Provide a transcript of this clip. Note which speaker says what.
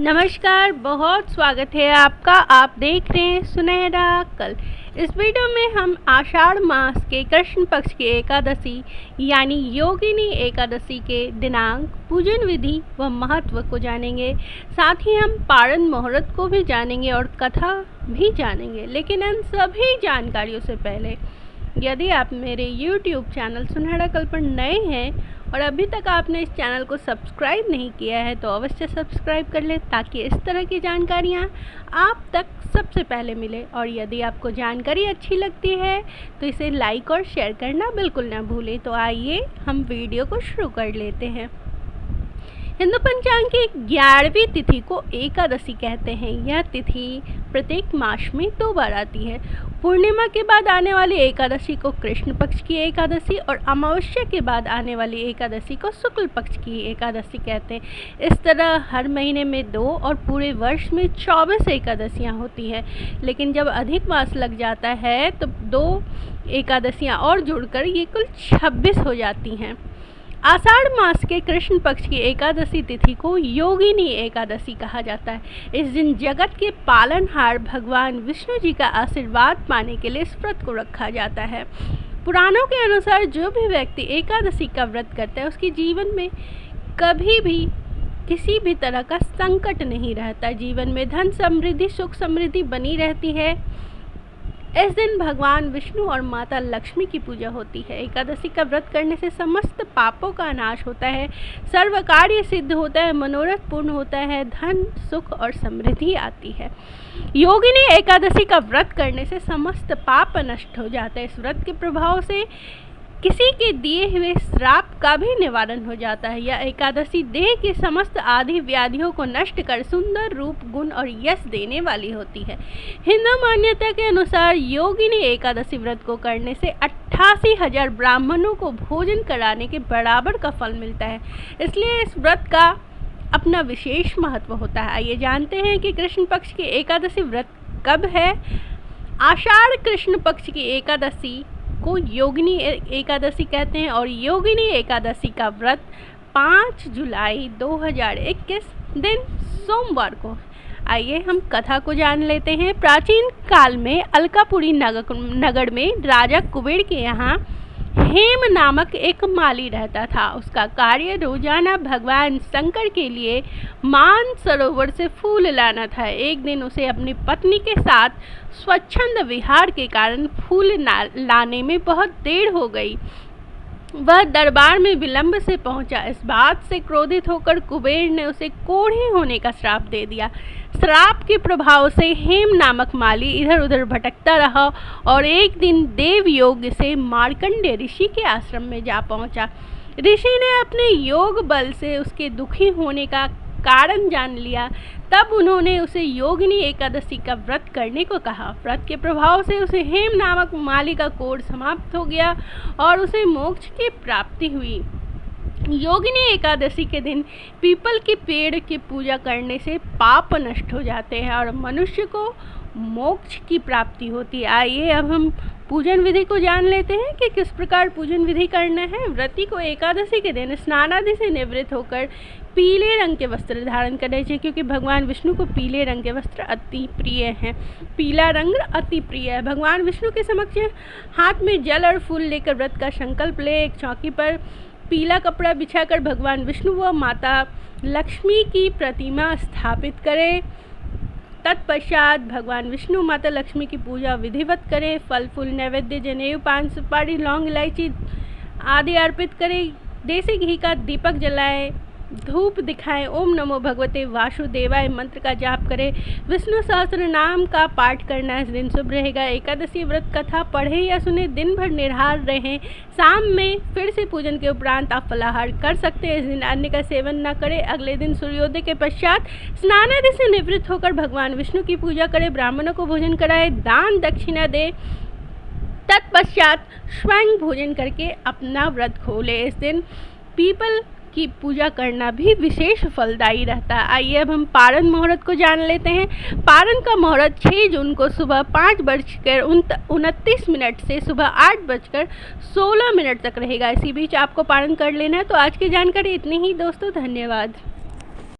Speaker 1: नमस्कार, बहुत स्वागत है आपका। आप देख रहे हैं सुनहरा कल। इस वीडियो में हम आषाढ़ मास के कृष्ण पक्ष की एकादशी यानी योगिनी एकादशी के दिनांक, पूजन विधि व महत्व को जानेंगे। साथ ही हम पारण मुहूर्त को भी जानेंगे और कथा भी जानेंगे। लेकिन इन सभी जानकारियों से पहले यदि आप मेरे YouTube चैनल सुनहरा कल पर नए हैं और अभी तक आपने इस चैनल को सब्सक्राइब नहीं किया है तो अवश्य सब्सक्राइब कर लें, ताकि इस तरह की जानकारियाँ आप तक सबसे पहले मिले। और यदि आपको जानकारी अच्छी लगती है तो इसे लाइक और शेयर करना बिल्कुल ना भूलें। तो आइए हम वीडियो को शुरू कर लेते हैं। हिंदू पंचांग की 11वीं तिथि को एकादशी कहते हैं। यह तिथि प्रत्येक मास में 2 बार आती है। पूर्णिमा के बाद आने वाली एकादशी को कृष्ण पक्ष की एकादशी और अमावस्या के बाद आने वाली एकादशी को शुक्ल पक्ष की एकादशी कहते हैं। इस तरह हर महीने में 2 और पूरे वर्ष में 24 एकादशियाँ होती हैं। लेकिन जब अधिक मास लग जाता है तो 2 एकादशियाँ और जुड़कर ये कुल 26 हो जाती हैं। आषाढ़ मास के कृष्ण पक्ष की एकादशी तिथि को योगिनी एकादशी कहा जाता है। इस दिन जगत के पालनहार भगवान विष्णु जी का आशीर्वाद पाने के लिए इस व्रत को रखा जाता है। पुराणों के अनुसार जो भी व्यक्ति एकादशी का व्रत करता है उसके जीवन में कभी भी किसी भी तरह का संकट नहीं रहता। जीवन में धन समृद्धि, सुख समृद्धि बनी रहती है। इस दिन भगवान विष्णु और माता लक्ष्मी की पूजा होती है। एकादशी का व्रत करने से समस्त पापों का नाश होता है, सर्व कार्य सिद्ध होता है, मनोरथ पूर्ण होता है, धन सुख और समृद्धि आती है। योगिनी एकादशी का व्रत करने से समस्त पाप नष्ट हो जाता है। इस व्रत के प्रभाव से किसी के दिए हुए श्राप का भी निवारण हो जाता है। यह एकादशी देह के समस्त आदि व्याधियों को नष्ट कर सुंदर रूप, गुण और यश देने वाली होती है। हिंदू मान्यता के अनुसार योगिनी एकादशी व्रत को करने से 88,000 ब्राह्मणों को भोजन कराने के बराबर का फल मिलता है। इसलिए इस व्रत का अपना विशेष महत्व होता है। आइए जानते हैं कि कृष्ण पक्ष की एकादशी व्रत कब है। आषाढ़ कृष्ण पक्ष की एकादशी को योगिनी एकादशी कहते हैं और योगिनी एकादशी का व्रत 5 जुलाई 2021 दिन सोमवार को। आइए हम कथा को जान लेते हैं। प्राचीन काल में अलकापुरी नगर में राजा कुबेर के यहाँ हेम नामक एक माली रहता था। उसका कार्य रोजाना भगवान शंकर के लिए मान सरोवर से फूल लाना था। एक दिन उसे अपनी पत्नी के साथ स्वच्छंद विहार के कारण फूल लाने में बहुत देर हो गई। वह दरबार में विलंब से पहुंचा। इस बात से क्रोधित होकर कुबेर ने उसे कोढ़े होने का श्राप दे दिया। श्राप के प्रभाव से हेम नामक माली इधर उधर भटकता रहा और एक दिन देव योग से मार्कंडेय ऋषि के आश्रम में जा पहुंचा। ऋषि ने अपने योग बल से उसके दुखी होने का कारण जान लिया। तब उन्होंने उसे योगिनी एकादशी का व्रत करने को कहा। व्रत के प्रभाव से उसे हेम नामक माली का कोढ़ समाप्त हो गया और उसे मोक्ष की प्राप्ति हुई। योगिनी एकादशी के दिन पीपल के पेड़ की पूजा करने से पाप नष्ट हो जाते हैं और मनुष्य को मोक्ष की प्राप्ति होती है। आइए अब हम पूजन विधि को जान लेते हैं कि किस प्रकार पूजन विधि करना है। व्रती को एकादशी के दिन स्नानादि से निवृत्त होकर पीले रंग के वस्त्र धारण करने चाहिए, क्योंकि भगवान विष्णु को पीले रंग के वस्त्र अति प्रिय हैं। पीला रंग अति प्रिय है। भगवान विष्णु के समक्ष हाथ में जल और फूल लेकर व्रत का संकल्प ले। एक चौकी पर पीला कपड़ा बिछाकर भगवान विष्णु व माता लक्ष्मी की प्रतिमा स्थापित करें। तत्पश्चात भगवान विष्णु माता लक्ष्मी की पूजा विधिवत करें। फल फूल नैवेद्य, जनेऊ, पान सुपारी, लौंग, इलायची आदि अर्पित करें। देसी घी का दीपक जलाएं, धूप दिखाएं। ओम नमो भगवते वासुदेवाय मंत्र का जाप करें। विष्णु सहस्त्र नाम का पाठ करना इस दिन शुभ रहेगा। एकादशी व्रत कथा पढ़े या सुने, दिन भर निराहार रहें। शाम में फिर से पूजन के उपरांत आप फलाहार कर सकते हैं। इस दिन अन्न का सेवन न करें। अगले दिन सूर्योदय के पश्चात स्नानादि से निवृत्त होकर भगवान विष्णु की पूजा करें। ब्राह्मणों को भोजन कराएं, दान दक्षिणा दें। तत्पश्चात स्वयं भोजन करके अपना व्रत खोले। इस दिन पीपल की पूजा करना भी विशेष फलदायी रहता है। आइए अब हम पारण मुहूर्त को जान लेते हैं। पारण का मुहूर्त 6 जून को सुबह 5:29 से सुबह 8:16 तक रहेगा। इसी बीच आपको पारण कर लेना है। तो आज की जानकारी इतनी ही दोस्तों, धन्यवाद।